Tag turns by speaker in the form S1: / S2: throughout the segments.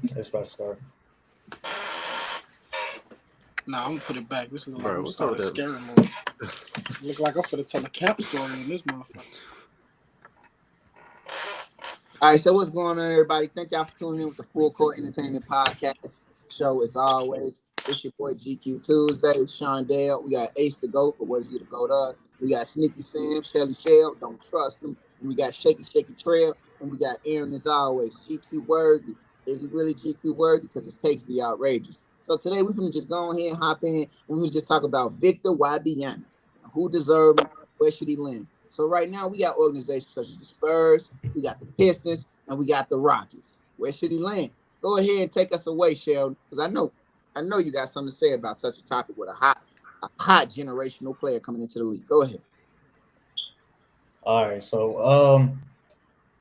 S1: It's about to start.
S2: Nah, I'm gonna put it back. This look like
S3: Bro,
S2: I'm
S3: what's up
S2: starting a
S3: with
S2: scary movie. Look like I'm finna tell a camp story in this motherfucker.
S4: All right, so what's going on, everybody? Thank y'all for tuning in with the Full Court Entertainment Podcast show. As always, it's your boy GQ Tuesday, Sean Dale. We got Ace the GOAT, but what is he the GOAT of? We got Sneaky Sam, Shelly Shell, don't trust him. And we got Shaky Trail, and we got Aaron as always. GQ Worthy. Is he really GQ Worthy? Because his takes be outrageous. So today we're gonna just go ahead and hop in, and we just talk about Victor Wembanyama. Who deserved him? Where should he land? So right now we got organizations such as the Spurs, we got the Pistons, and we got the Rockets. Where should he land? Go ahead and take us away, Sheldon, because I know you got something to say about such a topic with a hot generational player coming into the league. Go ahead.
S1: All right, so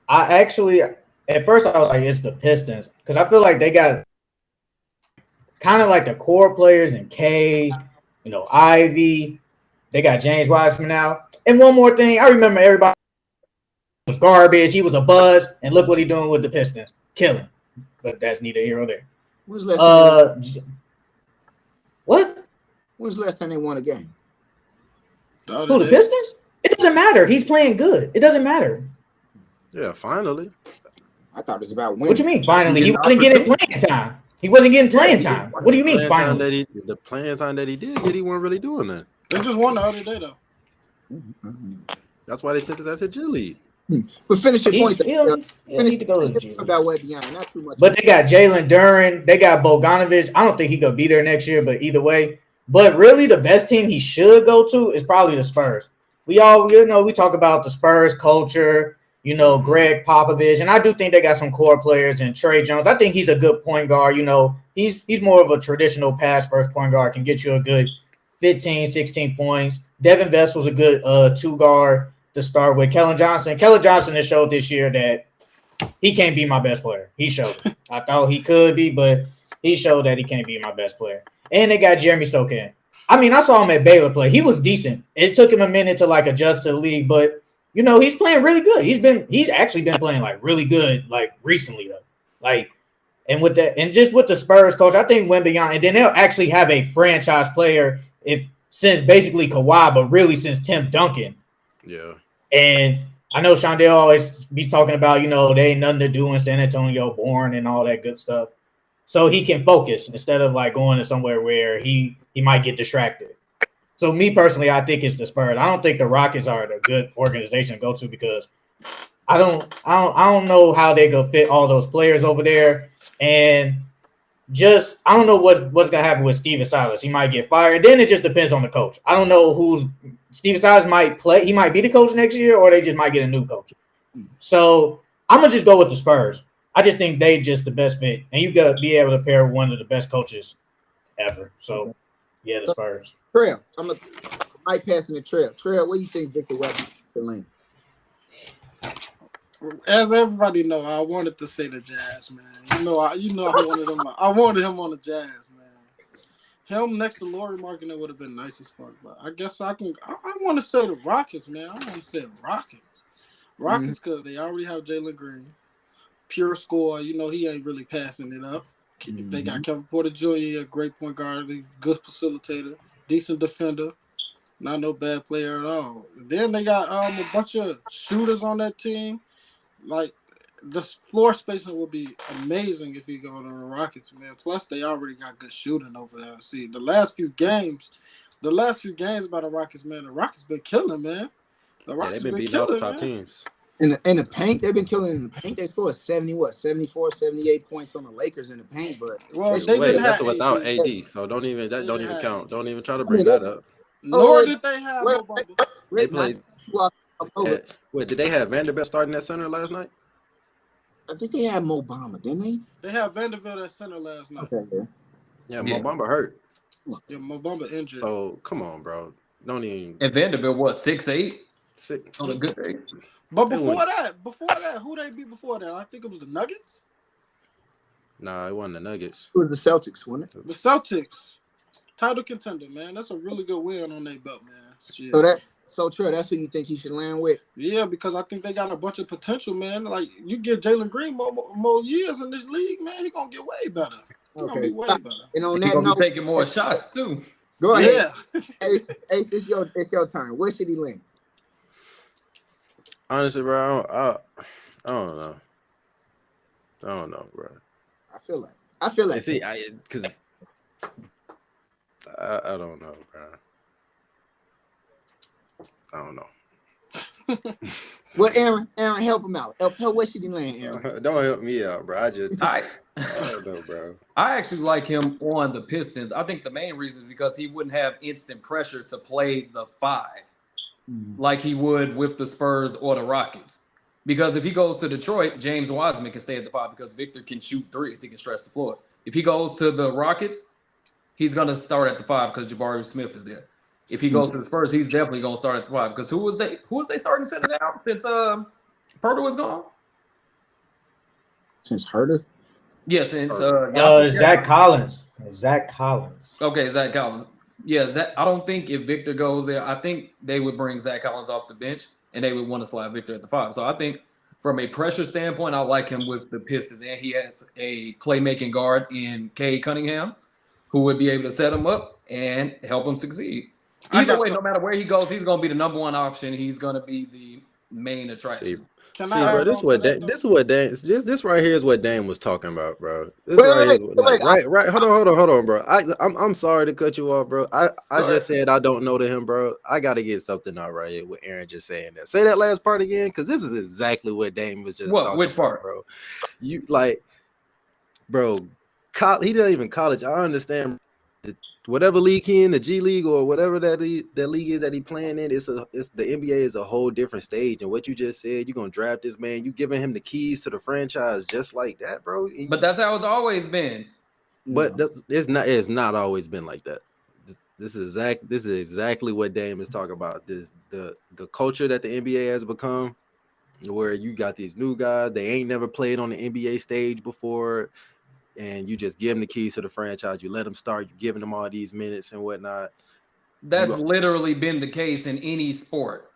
S1: I actually at first I was like, it's the Pistons because I feel like they got kind of like the core players in K, Ivy. They got James Wiseman now. And one more thing, I remember everybody was garbage. He was a buzz, and look what he's doing with the Pistons, killing. But that's neither here nor there.
S4: When's the last time
S1: what?
S4: When's the last time they won a game?
S1: Who, the Pistons? It doesn't matter. He's playing good. It doesn't matter.
S3: Yeah, finally.
S4: I thought it was about winning.
S1: What you mean, finally? He wasn't getting playing time. He wasn't getting playing time. What do you mean, finally?
S3: The playing time that he did, he wasn't really doing that.
S2: They just won the other day, though.
S3: That's why they sent us as a G League.
S4: But finish your point.
S1: Finish to go
S4: about Wembanyama, not too much.
S1: But they got Jalen Duren. They got Bogdanovich. I don't think he could be there next year, but either way. But really, the best team he should go to is probably the Spurs. We talk about the Spurs culture, Greg Popovich, and I do think they got some core players in Trey Jones. I think he's a good point guard. He's more of a traditional pass-first point guard, can get you a good 15, 16 points. Devin Vessel's a good two-guard to start with. Kellen Johnson has showed this year that he can't be my best player. He showed it. I thought he could be, but he showed that he can't be my best player. And they got Jeremy Sochan. I mean, I saw him at Baylor play. He was decent. It took him a minute to adjust to the league, but he's playing really good. He's actually been playing really good recently though. And with that, and just with the Spurs coach, I think Wembanyama, and then they'll actually have a franchise player since basically Kawhi, but really since Tim Duncan.
S3: Yeah.
S1: And I know Shondell always be talking about, they ain't nothing to do in San Antonio, born and all that good stuff. So he can focus instead of going to somewhere where he might get distracted. So me personally, I think it's the Spurs. I don't think the Rockets are the good organization to go to because I don't know how they go fit all those players over there. And just I don't know what's gonna happen with Steven Silas. He might get fired. Then it just depends on the coach. I don't know Steven Silas might play. He might be the coach next year, or they just might get a new coach. So I'm gonna just go with the Spurs. I just think they just the best fit, and you gotta be able to pair one of the best coaches ever. So yeah, the Spurs.
S4: Trail. Mike passing the Trail. Trail, what do you think Victor Wembanyama should land?
S2: As everybody know, I wanted to say the Jazz, man. I wanted him. I wanted him on the Jazz, man. Him next to Lauri Markkanen would have been nice as fuck, but I guess I want to say the Rockets, man. I want to say the Rockets. Rockets because they already have Jalen Green, pure scorer. He ain't really passing it up. They got Kevin Porter Jr., a great point guard, good facilitator, decent defender, not no bad player at all. Then they got a bunch of shooters on that team. The floor spacing would be amazing if you go to the Rockets, man. Plus, they already got good shooting over there. See, the last few games by the Rockets, man, the Rockets been killing, man.
S3: They've been beating all the top teams.
S4: In the paint, they've been killing in the paint. They scored 74, 78 points on the Lakers in the paint, but
S3: that's without AD, so don't even count. Don't even try to bring that up.
S2: Nor did they have
S3: they played. Wait, did they have Vanderbilt starting at center last night?
S4: I think they had Mo Bamba, didn't they?
S2: They had Vanderbilt at center last night.
S4: Okay,
S3: yeah. Mo Bamba hurt.
S2: Yeah, Mo Bamba injured.
S3: So come on, bro. Don't even.
S5: And Vanderbilt, what, 6'8"?
S3: 6
S5: on a good day.
S2: But before that, who they beat before that? I think it was the Nuggets.
S3: Nah, it wasn't the Nuggets.
S4: It was the Celtics, wasn't it?
S2: The Celtics, title contender, man. That's a really good win on their belt, man. Shit.
S4: So Trey, that's who you think he should land with?
S2: Yeah, because I think they got a bunch of potential, man. Like you get Jalen Green more years in this league, man, he gonna get way better. He's gonna be way better.
S4: And on
S5: He's
S4: that
S5: gonna
S4: note,
S5: be taking more shots too.
S4: Go ahead.
S2: Yeah.
S4: Ace, it's your turn. Where should he land?
S3: Honestly, bro, I don't know. I don't know, bro.
S4: I feel like.
S3: See, I don't know, bro. I don't know.
S4: Well, Aaron, help him out. Where should he land, Aaron?
S3: Don't help me out, bro. I don't know, bro.
S5: I actually like him on the Pistons. I think the main reason is because he wouldn't have instant pressure to play the 5 like he would with the Spurs or the Rockets. Because if he goes to Detroit, James Wiseman can stay at the 5 because Victor can shoot threes. He can stretch the floor. If he goes to the Rockets, he's going to start at the 5 because Jabari Smith is there. If he goes to the Spurs, he's definitely going to start at the 5 because who was they starting center now since Porter was gone?
S4: Since Herter?
S5: Yeah, since
S1: Zach Collins. Zach Collins.
S5: Okay, Zach Collins. Yeah, I don't think if Victor goes there, I think they would bring Zach Collins off the bench and they would want to slide Victor at the 5. So I think from a pressure standpoint, I like him with the Pistons. And he has a playmaking guard in Cade Cunningham who would be able to set him up and help him succeed. Either way, no matter where he goes, he's going to be the number 1 option. He's going to be the main attraction.
S3: Bro, this right here is what Dame was talking about, bro. Right. Hold on, bro. I'm sorry to cut you off, bro. I just said I don't know to him, bro. I got to get something out right here with Aaron just saying that. Say that last part again, because this is exactly what Dame was just talking
S5: which part,
S3: about, bro. You bro. He didn't even college. I understand. Whatever league he in, the G League or whatever that league is that he playing in, it's the NBA is a whole different stage. And what you just said, you're gonna draft this man, you giving him the keys to the franchise just like that, bro.
S5: But that's how it's always been.
S3: But it's not always been like that. This is exactly what Dame is talking about. The culture that the NBA has become, where you got these new guys, they ain't never played on the NBA stage before. And you just give them the keys to the franchise. You let them start. You're giving them all these minutes and whatnot.
S5: That's literally been the case in any sport.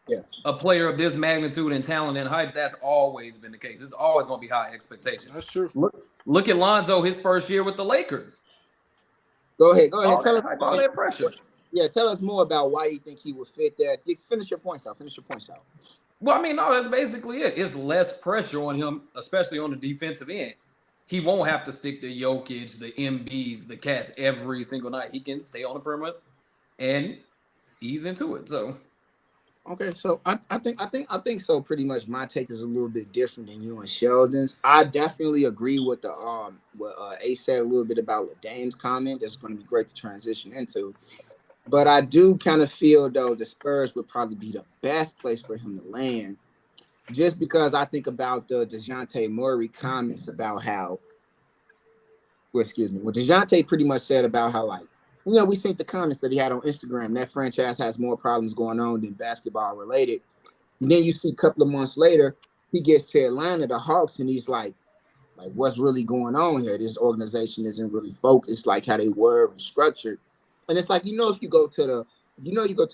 S4: Yeah.
S5: A player of this magnitude and talent and height, that's always been the case. It's always going to be high expectation.
S2: That's true.
S5: Look at Lonzo, his first year with the Lakers.
S4: Go ahead. Tell us
S5: all that pressure.
S4: Yeah, tell us more about why you think he would fit there. Finish your points out.
S5: Well, I mean, no, that's basically it. It's less pressure on him, especially on the defensive end. He won't have to stick to Jokic, the Embiids, the Cats every single night. He can stay on the perimeter and ease into it. So,
S4: okay, so I think so. Pretty much, my take is a little bit different than you and Sheldon's. I definitely agree with the what Ace said a little bit about Dame's comment. That's going to be great to transition into. But I do kind of feel though the Spurs would probably be the best place for him to land. Just because I think about the DeJounte Murray comments about how, what DeJounte pretty much said about how, like, we think the comments that he had on Instagram, that franchise has more problems going on than basketball related. And then you see a couple of months later, he gets to Atlanta, the Hawks, and he's like, what's really going on here? This organization isn't really focused like how they were and structured. And it's like, if you go to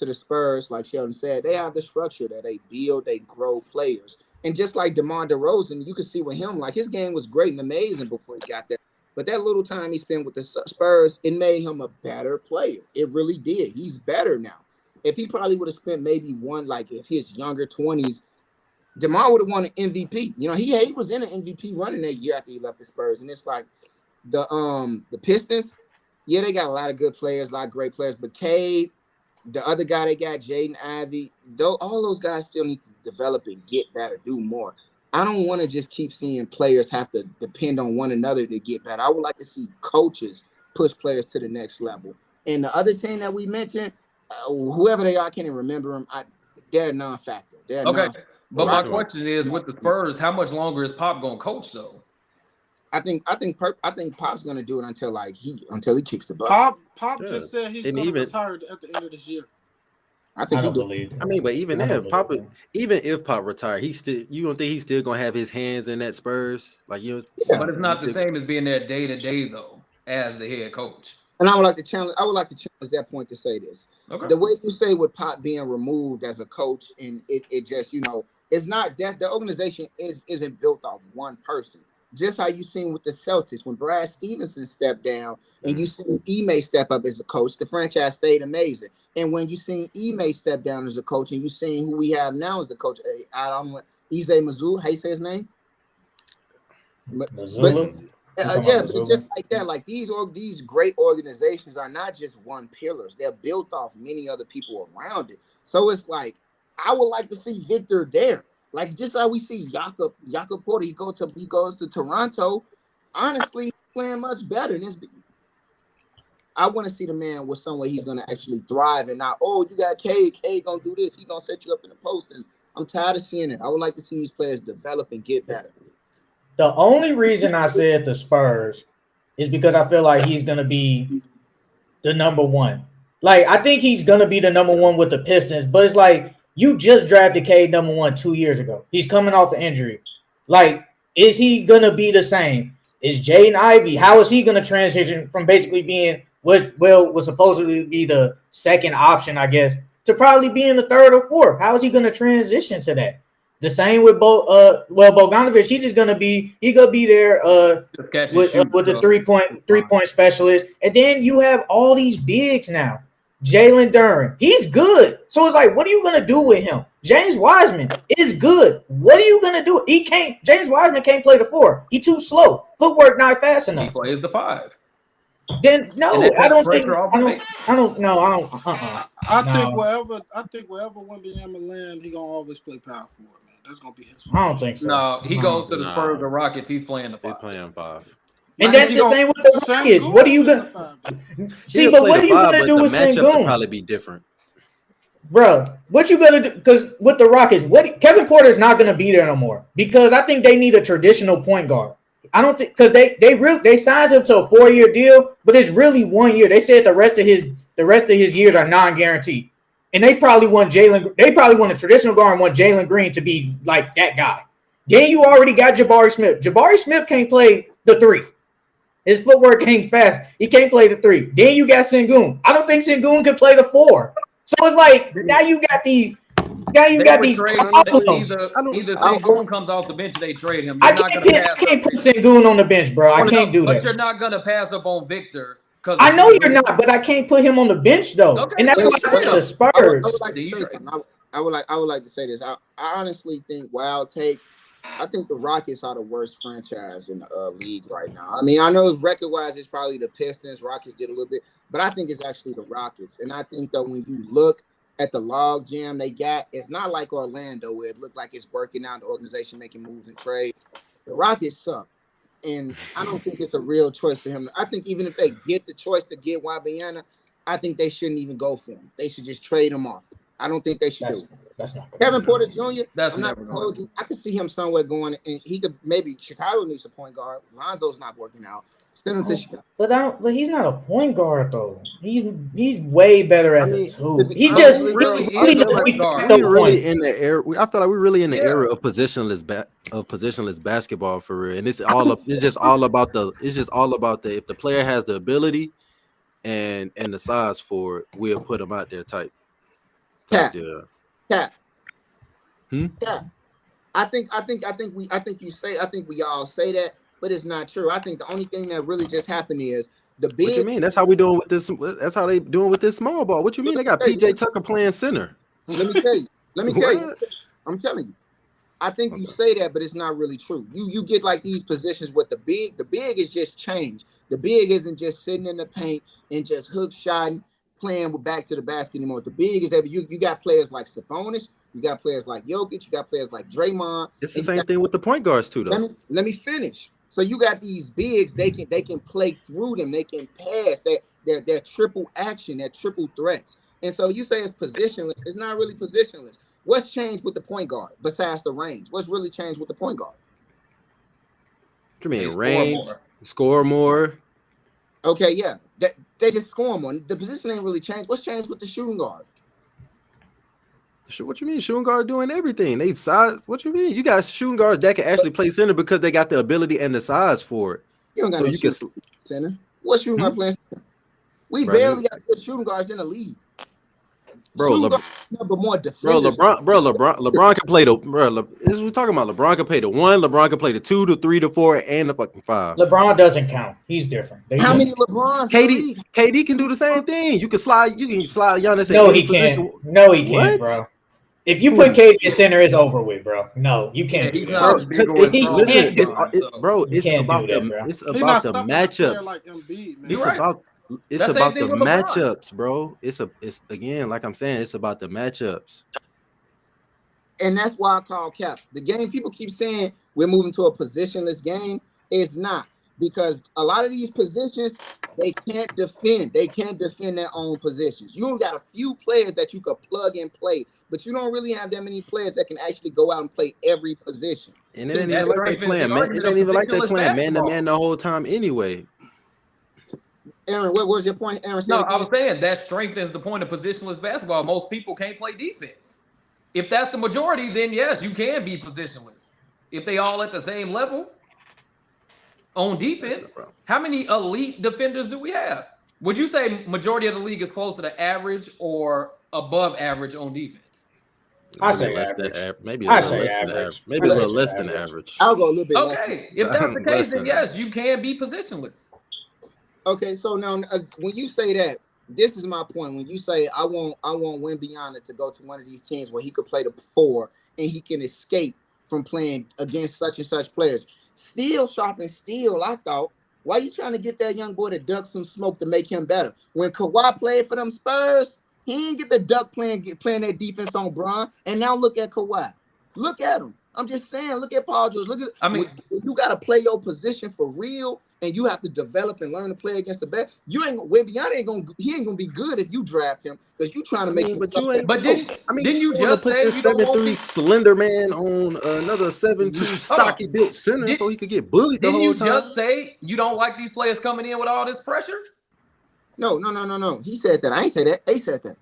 S4: the Spurs, like Sheldon said, they have the structure that they build, they grow players. And just like DeMar DeRozan, you can see with him, like his game was great and amazing before he got there. But that little time he spent with the Spurs, it made him a better player. It really did. He's better now. If he probably would have spent maybe if his younger 20s, DeMar would have won an MVP. He was in an MVP running that year after he left the Spurs. And it's like the Pistons, yeah, they got a lot of good players, a lot of great players, but Cade, the other guy they got, Jaden Ivey, all those guys still need to develop and get better, do more. I don't want to just keep seeing players have to depend on one another to get better. I would like to see coaches push players to the next level. And the other team that we mentioned, whoever they are, I can't even remember them. They're non-factor.
S5: Okay, but my question is, with the Spurs, how much longer is Pop going to coach though?
S4: I think Pop's going to do it until he kicks the butt.
S2: Pop just said he's going to retire at the end of this year.
S4: I think believe.
S3: I mean, but even if Pop retired, you don't think he's still gonna have his hands in that Spurs? Like
S5: but it's not the same as being there day to day though, as the head coach.
S4: And I would like to challenge that point to say this.
S5: Okay.
S4: The way you say with Pop being removed as a coach, and it just, it's not that the organization isn't built off one person. Just how you seen with the Celtics when Brad Stevenson stepped down and you seen Ime step up as a coach, the franchise stayed amazing. And when you seen Ime step down as a coach and you seen who we have now as the coach, I don't know, Ise Mizzou, how you say his name?
S1: Missoula?
S4: Yeah, but it's just like that. Like these great organizations are not just one pillars; they're built off many other people around it. So it's like I would like to see Victor there. Like just like we see Jakob Porter, he goes to Toronto. Honestly, he's playing much better. And I want to see the man with somewhere he's gonna actually thrive and not, oh, you got Cade gonna do this, he's gonna set you up in the post. And I'm tired of seeing it. I would like to see these players develop and get better.
S1: The only reason I said the Spurs is because I feel like he's going to be the number one. Like, I think he's going to be the number one with the Pistons, but it's like you just drafted Cade number one 2 years ago. He's coming off an injury. Like, is he going to be the same? Is Jaden Ivey, how is he going to transition from basically being was supposedly be the second option, I guess, to probably being the third or fourth? How is he going to transition to that? The same with Bogdanovich. He's just gonna be there with the three point specialist, and then you have all these bigs now. Jalen Duren, he's good. So it's like, what are you gonna do with him? James Wiseman is good. What are you gonna do? James Wiseman can't play the 4. He's too slow. Footwork not fast enough.
S5: He plays the 5.
S1: Then no, I don't think.
S5: I
S1: don't.
S2: I think wherever Wembanyama land, he gonna always play power forward. That's gonna be his.
S1: I don't think so.
S5: No, he goes to the Spurs or Rockets. He's playing the 5.
S3: They're playing 5.
S1: And that's the same with the Rockets. What are you gonna see? But what are you gonna do with Sengun?
S3: The matchups will probably be different,
S1: bro. What you gonna do? Because with the Rockets, Kevin Porter's not gonna be there no more. Because I think they need a traditional point guard. I don't think because they signed him to a 4-year deal, but it's really 1 year. They said the rest of his years are non-guaranteed. And they probably want a traditional guard and want Jalen Green to be like that guy. Then you already got Jabari Smith. Jabari Smith can't play the 3. His footwork ain't fast. He can't play the 3. Then you got Sengun. I don't think Sengun can play the 4. So it's like now you got these. Now you got these.
S5: Either Sengun comes off the bench, they trade him.
S1: I can't put Sengun on the bench, bro. I can't do that.
S5: But you're not gonna pass up on Victor.
S1: I know you're not, but I can't put him on the bench though, and that's why I said the Spurs.
S4: I would like to say this. I honestly think I think the Rockets are the worst franchise in the league right now. I mean, I know record-wise it's probably the Pistons. Rockets did a little bit, but I think it's actually the Rockets. And I think that when you look at the log jam they got, it's not like Orlando where it looked like it's working out, the organization making moves and trades. The Rockets suck. And I don't think it's a real choice for him. I think even if they get the choice to get Wembanyama, I think they shouldn't even go for him. They should just trade him off. I don't think they should do it.
S1: That's not good.
S4: Kevin Porter Jr. I'm not gonna hold you. I could see him somewhere going, and he could maybe Chicago needs a point guard. Lonzo's not working out. Send him to Chicago.
S1: But he's not a point guard though. He's way better as a 2. He's
S3: really in the era. I feel like we're really in the era of positionless basketball for real, and it's just all about the if the player has the ability and the size for it, we'll put him out there type.
S4: Cap.
S3: Yeah.
S4: I think we all say that, but it's not true. I think the only thing that really just happened is the big.
S3: What you mean? That's how we doing with this. That's how they doing with this small ball. What you mean? They got PJ Tucker playing center.
S4: Let me tell you. I'm telling you. I think you say that, but it's not really true. You get like these positions with the big. The big is just changed. The big isn't just sitting in the paint and just hook shotting, playing with back to the basket anymore. The big is that you got players like Sabonis, you got players like Jokic, you got players like Draymond.
S3: It's the same thing with the point guards too, though.
S4: Let me finish. So you got these bigs, they can play through them, they can pass, they're triple action, they're triple threats. And so you say it's positionless, it's not really positionless. What's changed with the point guard besides the range? What's really changed with the point guard?
S3: What you mean range? Score more.
S4: Okay, yeah. They just score more. The position ain't really changed. What's changed with the shooting guard?
S3: What you mean? Shooting guard doing everything. They size. What you mean? You got shooting guards that can actually play center because they got the ability and the size for it.
S4: You don't got center. What shooting guard playing center? We
S3: Bro,
S4: barely got good shooting guards in the league.
S3: Bro,
S4: Shooting guards number more defenders.
S3: LeBron can play the this is what we're talking about. LeBron can play the 1, LeBron can play the 2, the 3, the 4, and the fucking 5.
S1: LeBron doesn't count. He's different.
S4: How many LeBrons in the league?
S3: KD can do the same thing. You can slide Giannis
S1: No,
S3: in any
S1: he
S3: position.
S1: can't. No, he
S3: What?
S1: can't, bro. If you put KD at center, it's over with, bro. No, you can't do
S5: he's
S1: that.
S5: not
S3: Bro,
S5: as big
S3: because
S5: or as
S1: he
S5: strong
S3: listen,
S5: as
S1: can't
S3: it's
S5: LeBron, so.
S3: bro,
S1: You
S3: it's
S1: can't
S3: about
S1: do that,
S3: the
S1: bro.
S3: it's
S2: He not
S3: about the
S2: stopping a player
S3: matchups.
S2: like Embiid, man.
S3: It's
S5: right.
S3: about it's
S5: That's the
S3: about
S5: same
S3: the
S5: thing with LeBron.
S3: matchups, bro. It's again, like I'm saying, it's about the matchups.
S4: And that's why I call cap. The game, people keep saying we're moving to a positionless game. It's not, because a lot of these positions, they can't defend. They can't defend their own positions. You only got a few players that you could plug and play, but you don't really have that many players that can actually go out and play every position.
S3: And it ain't
S5: That
S3: even like they
S5: strengthens
S3: playing
S5: the
S3: man. It
S5: argument
S3: ain't
S5: of
S3: even like they
S5: positionless
S3: playing man to
S5: basketball.
S3: man the whole time anyway.
S4: Aaron, what was your point? Aaron, say
S5: No,
S4: it
S5: I
S4: again.
S5: was saying that strengthens the point of positionless basketball. Most people can't play defense. If that's the majority, then yes, you can be positionless. If they all at the same level on defense, how many elite defenders do we have? Would you say majority of the league is closer to average or above average on defense?
S1: I
S3: Maybe
S1: say
S3: less
S1: average.
S3: than maybe a
S1: I
S3: little
S1: say
S3: less than
S1: average.
S3: average. Maybe a little less than average.
S4: I'll go a little bit less.
S5: Okay, if that's the
S3: Less
S5: case, then
S3: than
S5: yes,
S3: average.
S5: you can be positionless.
S4: Okay, so now when you say that, this is my point. When you say I want Wembanyama to go to one of these teams where he could play the 4 and he can escape from playing against such and such players. Still sharp and steel, I thought. Why you trying to get that young boy to duck some smoke to make him better? When Kawhi played for them Spurs, he didn't get the duck playing that defense on Bron. And now look at Kawhi. Look at him. I'm just saying, look at Paul George. Look at when you got to play your position for real, and you have to develop and learn to play against the best. Wembanyama ain't gonna be good if you draft him, because you trying to make him.
S3: But you ain't.
S5: But didn't you
S3: wanna
S5: just
S3: put
S5: say
S3: this
S5: you don't want
S3: 7'3"
S5: these?
S3: slender man on another 7'2" stocky built center so he could get bullied the
S5: Didn't
S3: whole
S5: you
S3: time?
S5: just say you don't like these players coming in with all this pressure?
S4: No. He said that. I ain't say that. A said that.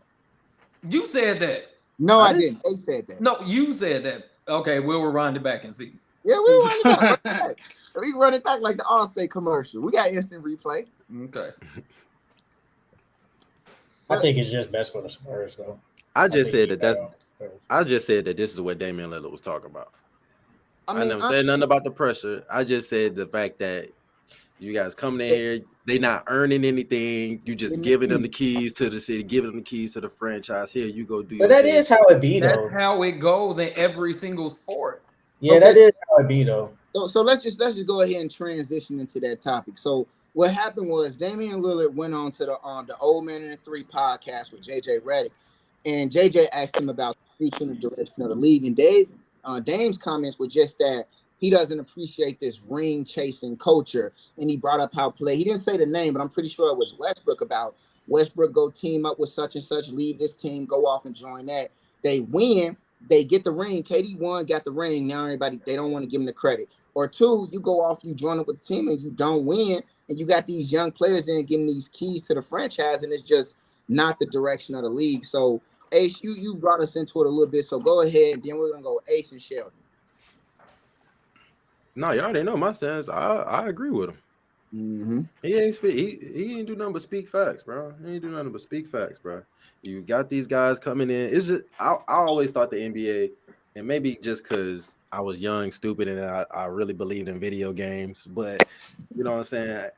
S5: You said that.
S4: No, I didn't. A said that.
S5: No, you said that. Okay, we'll rewind it back and see.
S4: Yeah, we run it back. We run it back like the Allstate commercial. We got instant replay.
S5: Okay.
S1: I think it's just best for the Spurs, though.
S3: I just said that this is what Damian Lillard was talking about. I never said nothing about the pressure. I just said the fact that you guys coming in here, they not earning anything. You just giving them the keys to the city, giving them the keys to the franchise. Here, you go do.
S1: But that is how it be, though.
S5: That's how it goes in every single sport.
S1: Yeah, that is how it be, though.
S4: So let's just go ahead and transition into that topic. So what happened was Damian Lillard went on to the Old Man and the Three podcast with JJ Redick, and JJ asked him about the future and the direction of the league. And Dame's comments were just that he doesn't appreciate this ring chasing culture, and he brought up how he didn't say the name, but I'm pretty sure it was Westbrook, about Westbrook go team up with such and such, leave this team, go off and join that. They win, they get the ring. KD won, got the ring. Now everybody, they don't want to give him the credit. Or 2, you go off, you join up with the team and you don't win, and you got these young players in getting these keys to the franchise, and it's just not the direction of the league. So Ace, you brought us into it a little bit, so go ahead, then we're gonna go Ace and Sheldon.
S3: No, you already know my stance. I agree with him.
S4: Mm-hmm.
S3: He ain't do nothing but speak facts, bro. He ain't do nothing but speak facts, bro. You got these guys coming in. It's just I always thought the NBA, and maybe just because I was young, stupid, and I really believed in video games, but you know what I'm saying?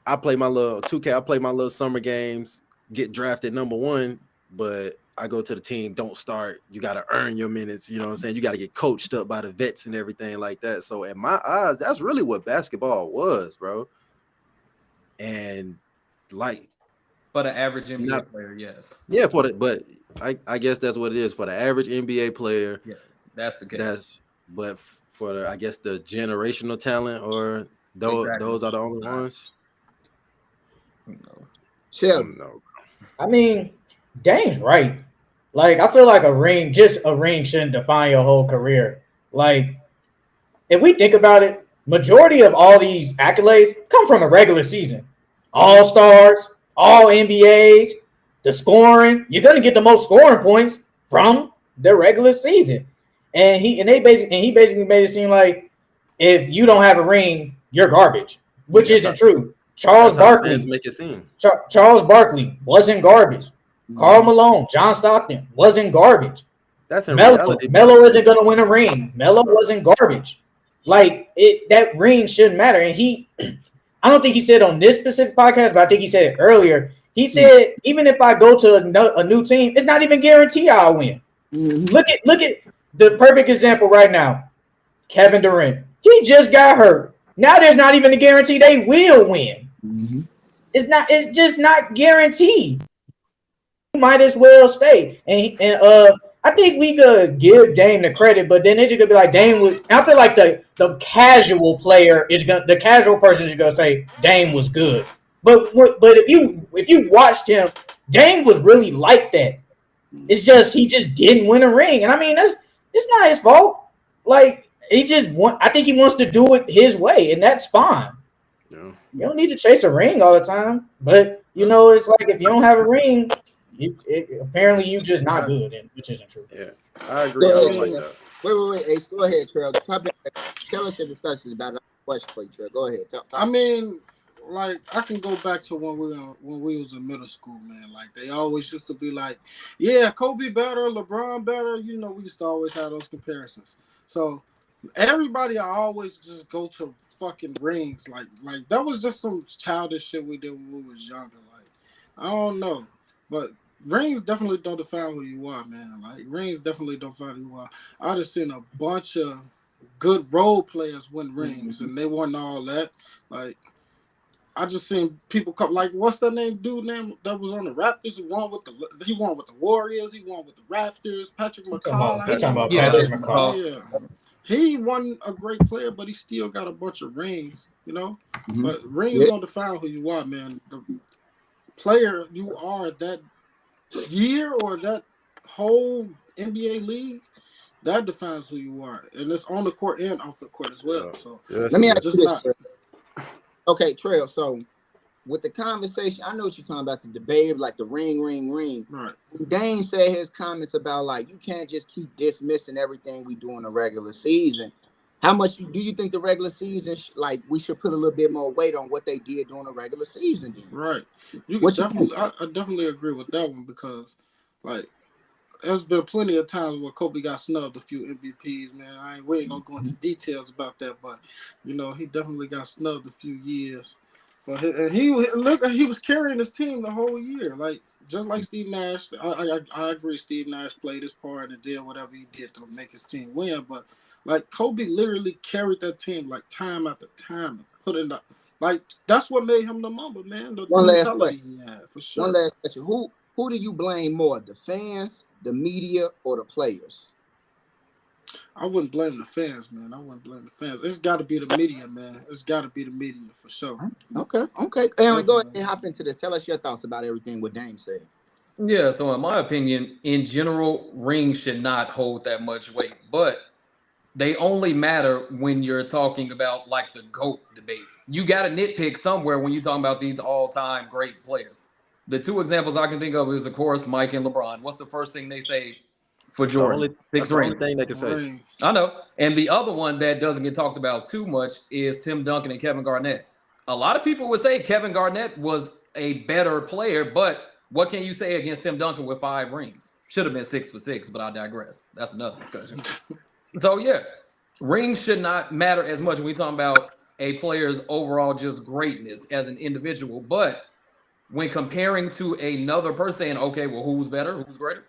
S3: I play my little 2K, I play my little summer games, get drafted number 1, but I go to the team, don't start. You got to earn your minutes. You know what I'm saying? You got to get coached up by the vets and everything like that. So in my eyes, that's really what basketball was, bro. And like,
S5: for the average NBA player, yes.
S3: Yeah, but I guess that's what it is for the average NBA player.
S5: Yeah, that's the case.
S3: But for the generational talent, or those are the only ones.
S4: No. Sheldon.
S3: No.
S1: I mean, Dame's right. Like, I feel like a ring shouldn't define your whole career. Like, if we think about it, majority of all these accolades come from the regular season. All-stars, all NBAs, the scoring. You're gonna get the most scoring points from the regular season. And he basically made it seem like if you don't have a ring, you're garbage, which isn't true. Charles
S3: That's how fans
S1: Barkley.
S3: make it seem.
S1: Charles Barkley wasn't garbage. Karl Malone, John Stockton wasn't garbage.
S3: That's in reality.
S1: Melo isn't gonna win a ring. Melo wasn't garbage. Like that ring shouldn't matter. And I don't think he said on this specific podcast, but I think he said it earlier. He said even if I go to a new team, it's not even guaranteed I'll win. Look at the perfect example right now. Kevin Durant. He just got hurt. Now there's not even a guarantee they will win. It's just not guaranteed. He might as well stay. And I think we could give Dame the credit, but then it's gonna be like Dame was. I feel like the casual player the casual person is gonna say Dame was good. But if you watched him, Dame was really like that. It's just he just didn't win a ring, and I mean it's not his fault. Like I think he wants to do it his way, and that's fine. Yeah. You don't need to chase a ring all the time, but it's like if you don't have a ring, apparently you just not good, which isn't true.
S3: Yeah, I agree. I don't like that.
S4: Wait, Ace, go ahead, Trail. Tell us your discussions about that question for you, Trail. Go ahead.
S2: I mean, like I can go back to when we was in middle school, man. Like they always used to be like, yeah, Kobe better, LeBron better. We used to always have those comparisons. So everybody always just go to fucking rings. Like that was just some childish shit we did when we was younger. Like I don't know, but rings definitely don't define who you are, man. Like rings definitely don't define who you are. I just seen a bunch of good role players win rings, and they wasn't all that. Like I just seen people come. Like what's that dude name that was on the Raptors? He won with the Warriors. He won with the Raptors. Patrick McCall.
S1: You're talking about Patrick McCall.
S2: Yeah. He wasn't a great player, but he still got a bunch of rings, But rings don't define who you are, man. The player you are that year or that whole NBA league, that defines who you are. And it's on the court and off the court as well. So
S4: let me ask you this. Okay, Trail. So with the conversation, I know what you're talking about, the debate, like the ring.
S2: Right.
S4: Dane said his comments about like you can't just keep dismissing everything we do in the regular season. How much do you think the regular season like we should put a little bit more weight on what they did during the regular season? Then?
S2: Right. I definitely agree with that one because like there's been plenty of times where Kobe got snubbed a few MVPs, man. We ain't gonna go into details about that, but he definitely got snubbed a few years. And he was carrying his team the whole year, like just like Steve Nash. I agree. Steve Nash played his part and did whatever he did to make his team win. But like Kobe literally carried that team like time after time and put in like that's what made him the Mamba, man.
S4: One last question.
S2: He had, for sure.
S4: One last question. Who do you blame more, the fans, the media, or the players?
S2: I wouldn't blame the fans, man. It's got to be the media, man. It's got to be the media for sure.
S4: Okay. Aaron, go ahead and hop into this. Tell us your thoughts about everything what Dame said.
S5: Yeah, so in my opinion, in general, rings should not hold that much weight, but they only matter when you're talking about like the GOAT debate. You got to nitpick somewhere when you're talking about these all-time great players. The two examples I can think of is, of course, Mike and LeBron. What's the first thing they say for Jordan?
S3: That's the only thing they can say.
S5: I know. And the other one that doesn't get talked about too much is Tim Duncan and Kevin Garnett. A lot of people would say Kevin Garnett was a better player, but what can you say against Tim Duncan with 5 rings? Should have been 6 for 6, but I digress. That's another discussion. So, yeah, rings should not matter as much when we're talking about a player's overall just greatness as an individual. But when comparing to another person saying, okay, well, who's better, who's greater?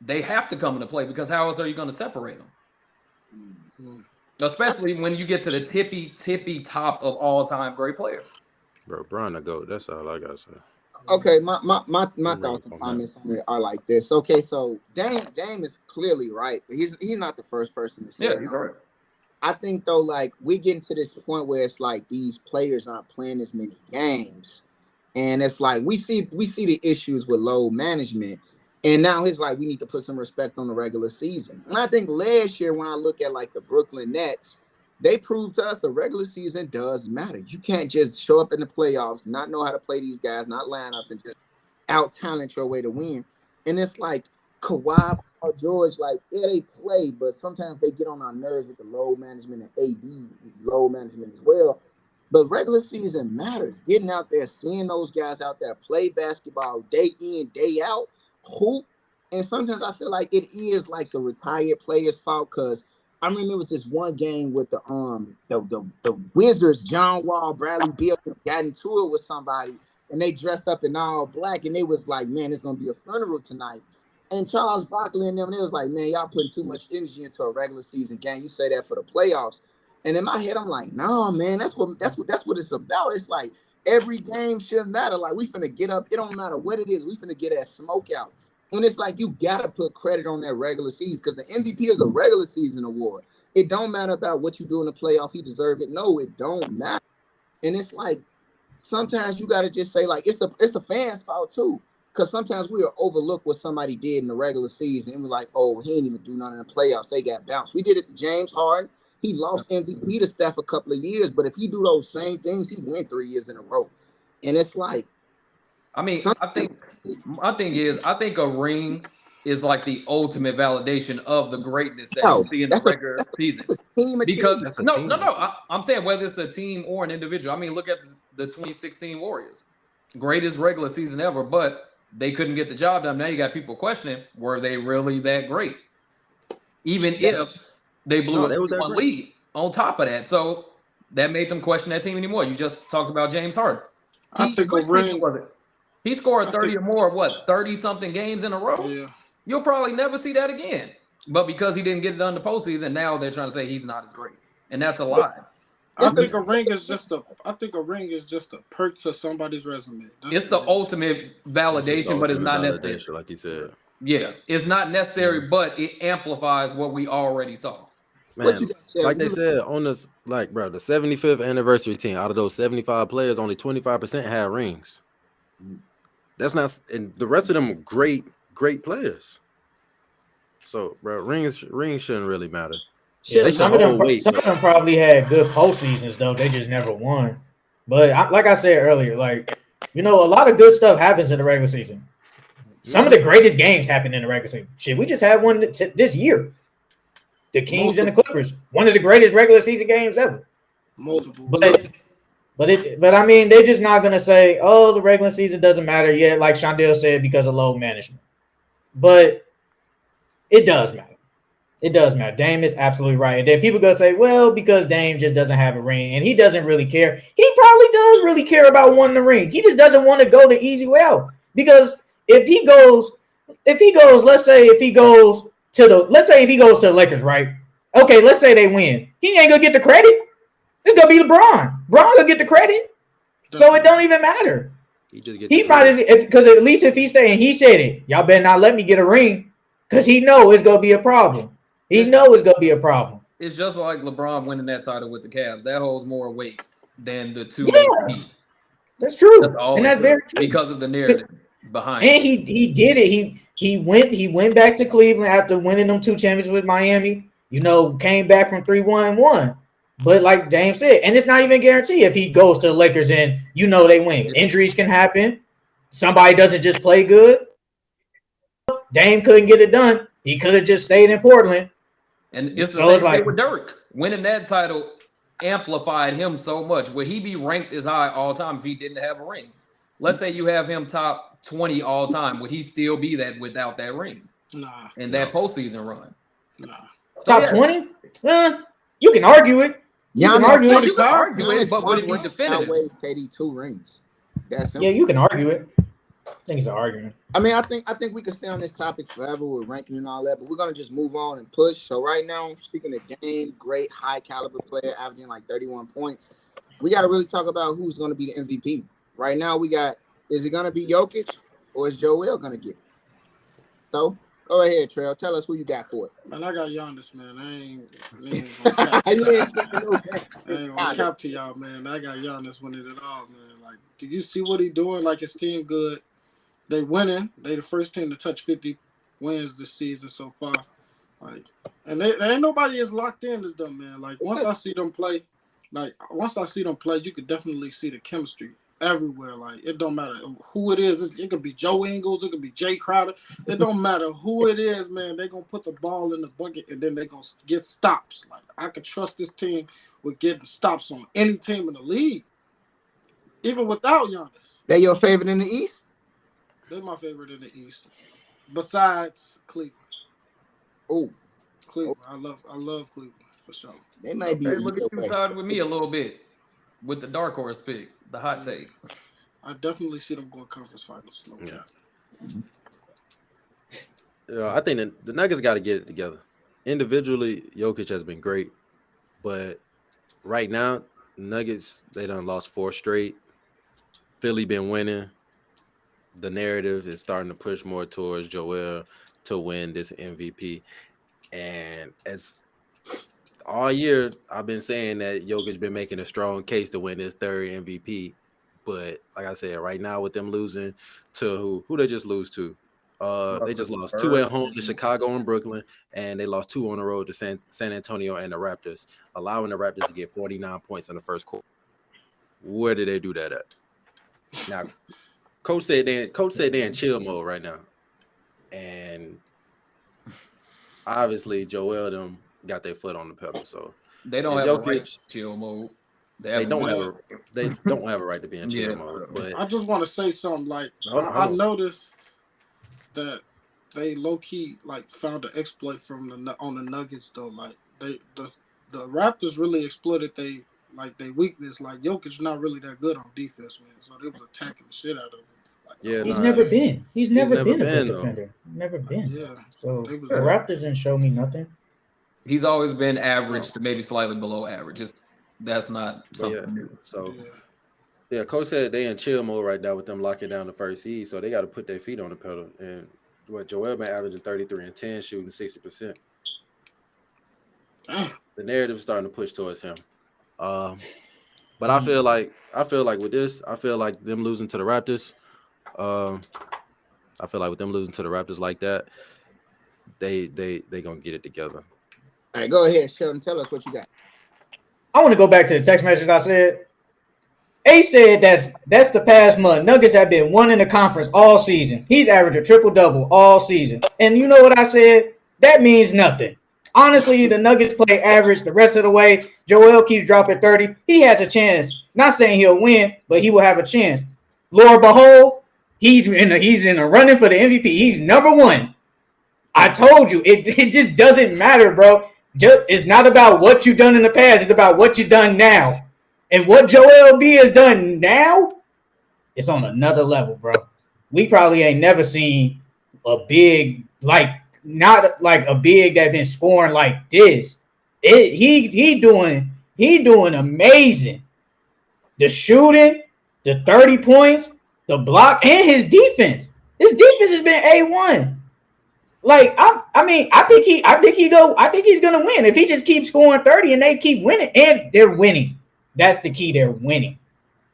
S5: They have to come into play because how else are you going to separate them? Especially when you get to the tippy top of all-time great players.
S3: Bro, Brian the GOAT. That's all I got to say.
S4: Okay, my thoughts and comments on it are like this. Okay, so Dame is clearly right. He's not the first person to say
S5: Yeah, he's right.
S4: I think though, like we get to this point where it's like these players aren't playing as many games, and it's like we see the issues with load management, and now it's like we need to put some respect on the regular season. And I think last year when I look at like the Brooklyn Nets, they proved to us the regular season does matter. You can't just show up in the playoffs, not know how to play these guys, not lineups, and just out-talent your way to win. And it's like Kawhi or George, like, yeah, they play, but sometimes they get on our nerves with the load management and AD load management as well. But regular season matters. Getting out there, seeing those guys out there play basketball day in, day out, hoop. And sometimes I feel like it is like the retired players' fault because I remember it was this one game with the Wizards, John Wall, Bradley Beal got into it with somebody, and they dressed up in all black, and they was like, man, it's gonna be a funeral tonight. And Charles Barkley and them, they was like, man, y'all putting too much energy into a regular season game. You say that for the playoffs. And in my head, I'm like, no, man, that's what it's about. It's like every game shouldn't matter. Like we finna get up. It don't matter what it is. We finna get that smoke out. And it's like you gotta put credit on that regular season because the MVP is a regular season award. It don't matter about what you do in the playoff. He deserve it. No, it don't matter. And it's like sometimes you gotta just say like it's the fans' fault too. Because sometimes we will overlook what somebody did in the regular season and we're like, oh, he didn't even do nothing in the playoffs. They got bounced. We did it to James Harden. He lost MVP to Steph a couple of years, but if he do those same things, he win 3 years in a row. And it's like,
S5: I mean, I think my thing is, I think a ring is like the ultimate validation of the greatness that you see in the regular season. Because I'm saying whether it's a team or an individual. I mean, look at the 2016 Warriors, greatest regular season ever, but they couldn't get the job done. Now you got people questioning, were they really that great? Even if they blew a 1 lead on top of that. So that made them question that team anymore. You just talked about James Harden. He scored 30 or more, 30-something games in a row?
S2: Yeah.
S5: You'll probably never see that again. But because he didn't get it done in the postseason, now they're trying to say he's not as great. And that's a lie.
S2: I think a ring is just a perk to somebody's resume.
S5: It's the ultimate validation, but it's not necessary.
S3: Like you said.
S5: Yeah, it's not necessary, but it amplifies what we already saw.
S3: Man, like they said on this, like, bro, the 75th anniversary team, out of those 75 players, only 25% had rings. That's not, and the rest of them great players. So, bro, rings shouldn't really matter.
S1: Yeah, some of them probably had good postseasons though. They just never won. But like I said earlier, like a lot of good stuff happens in the regular season. Some of the greatest games happen in the regular season. Shit, we just had one this year. The Kings and the Clippers, one of the greatest regular season games ever.
S2: Multiple.
S1: But I mean, they're just not gonna say, "Oh, the regular season doesn't matter yet," like Shondell said, because of low management. But it does matter. It does matter. Dame is absolutely right. And then people gonna say, "Well, because Dame just doesn't have a ring and he doesn't really care." He probably does really care about winning the ring. He just doesn't want to go the easy way out. Because if he goes, let's say if he goes to the Lakers, right? Okay, let's say they win. He ain't gonna get the credit. It's gonna be LeBron. Bron gonna get the credit. So it don't even matter. He might, because at least if he's staying, he said it. Y'all better not let me get a ring, because he know it's gonna be a problem. It's
S5: just like LeBron winning that title with the Cavs. That holds more weight than the two.
S1: Yeah, that's true, that's very true
S5: because of the narrative behind.
S1: And he did it. He went back to Cleveland after winning them 2 championships with Miami. Came back from 3-1-1. But like Dame said, and it's not even guaranteed if he goes to the Lakers and they win. Injuries can happen. Somebody doesn't just play good. Dame couldn't get it done. He could have just stayed in Portland.
S5: And it's the same thing with Dirk. Winning that title amplified him so much. Would he be ranked as high all time if he didn't have a ring? Let's say you have him top 20 all time. Would he still be that without that ring?
S2: Nah.
S5: In that postseason run?
S2: Nah.
S1: Top 20? You can argue it.
S5: You can argue it, but would it be definitive?
S4: KD 2 rings.
S1: Yeah, you can argue it. I think it's an argument.
S4: I mean, I think we could stay on this topic forever with ranking and all that, but we're gonna just move on and push. So right now, speaking of Dame, great high caliber player, averaging like 31 points. We got to really talk about who's gonna be the MVP. Right now, is it gonna be Jokic or is Joel gonna get it? So go ahead, Trail. Tell us who you got for it.
S2: Man, I got Giannis, man. I ain't gonna cap to y'all, man. I got Giannis winning it all, man. Like, do you see what he doing? Like, his team good. They winning. They the first team to touch 50 wins this season so far. Like, and they ain't nobody as locked in as them, man. Like, once I see them play, you could definitely see the chemistry everywhere. Like, it don't matter who it is. It could be Joe Ingles. It could be Jay Crowder. It don't matter who it is, man. They're going to put the ball in the bucket, and then they're going to get stops. Like, I could trust this team with getting stops on any team in the league, even without Giannis.
S4: They your favorite in the East?
S2: They're my favorite in the East, besides Cleveland.
S4: Oh,
S2: Cleveland, I love Cleveland for sure.
S4: they might be.
S5: Hey,
S4: a
S5: look
S4: year
S5: at you
S4: away.
S5: started with me a little bit with the dark horse pick, the hot take.
S2: I definitely see them going conference finals. No cap.
S3: I think the Nuggets got to get it together. Individually, Jokic has been great, but right now, Nuggets, they done lost 4 straight. Philly been winning. The narrative is starting to push more towards Joel to win this MVP. And as all year, I've been saying that Jokic been making a strong case to win this 3rd MVP. But like I said, right now with them losing to who they just lose to? They just lost 2 at home to Chicago and Brooklyn, and they lost 2 on the road to San Antonio and the Raptors, allowing the Raptors to get 49 points in the first quarter. Where did they do that at? Now, Coach said they're in chill mode right now, and obviously Joel them got their foot on the pedal. So
S5: they don't have a right to chill mode. They don't have a right to be in chill mode. But
S2: I just want to say something. Like I noticed that they low key like found an exploit from on the Nuggets though. Like the Raptors really exploited they weakness. Like Jokic's not really that good on defense, man. So they was attacking the shit out of him. Like,
S1: he's never been a good defender. Never been.
S2: Yeah.
S1: So the Raptors didn't show me nothing.
S5: He's always been average to maybe slightly below average. That's not something new.
S3: So Coach said they in chill mode right now with them locking down the first seed. So they got to put their feet on the pedal. And Joel been averaging 33 and 10, shooting 60%. The narrative is starting to push towards him. But I feel like with this, I feel like them losing to the Raptors. I feel like with them losing to the Raptors like that, they gonna get it together.
S4: All right, go ahead, Sheldon. Tell us what you got.
S1: I want to go back to the text message I said. A said that's the past month. Nuggets have been one in the conference all season. He's averaged a triple-double all season. And you know what I said? That means nothing. Honestly, the Nuggets play average the rest of the way. Joel keeps dropping 30. He has a chance. Not saying he'll win, but he will have a chance. Lord behold, he's in the running for the MVP. He's number 1. I told you, it just doesn't matter, bro. It's not about what you've done in the past. It's about what you've done now. And what Joel B has done now, it's on another level, bro. We probably ain't never seen a big, not like a big that been scoring like this. He doing amazing. The shooting, the 30 points, the block, and his defense. His defense has been A1. Like I think he's gonna win if he just keeps scoring 30 and they keep winning, and they're winning. That's the key. They're winning.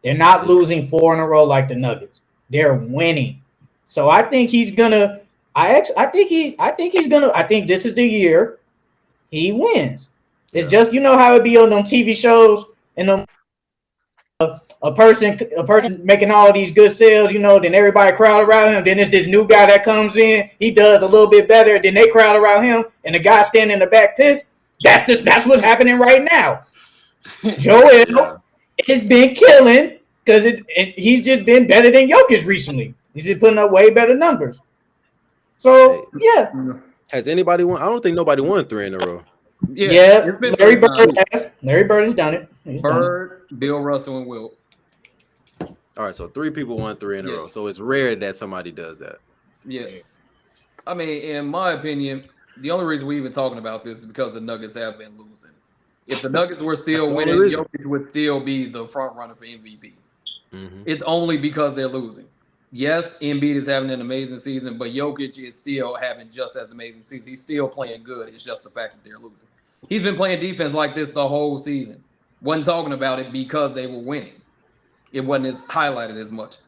S1: They're not losing 4 in a row like the Nuggets. They're winning. So I think he's gonna. I think this is the year he wins. It's just, you know how it be on them TV shows and them a person making all these good sales, then everybody crowd around him. Then there's this new guy that comes in, he does a little bit better, then they crowd around him, and the guy standing in the back pissed. That's what's happening right now. Joel has been killing because he's just been better than Jokic recently. He's just putting up way better numbers. So yeah.
S3: Has anybody won? I don't think nobody won 3 in a row.
S1: Yeah. Larry Bird has done it.
S5: Bird, Bill Russell, and Wilt.
S3: All right, so 3 people won 3 in a row. So it's rare that somebody does that.
S5: Yeah. I mean, in my opinion, the only reason we're even talking about this is because the Nuggets have been losing. If the Nuggets were still winning, Jokic would still be the front runner for MVP. Mm-hmm. It's only because they're losing. Yes, Embiid is having an amazing season, but Jokic is still having just as amazing season. He's still playing good. It's just the fact that they're losing. He's been playing defense like this the whole season. Wasn't talking about it because they were winning. It wasn't as highlighted as much.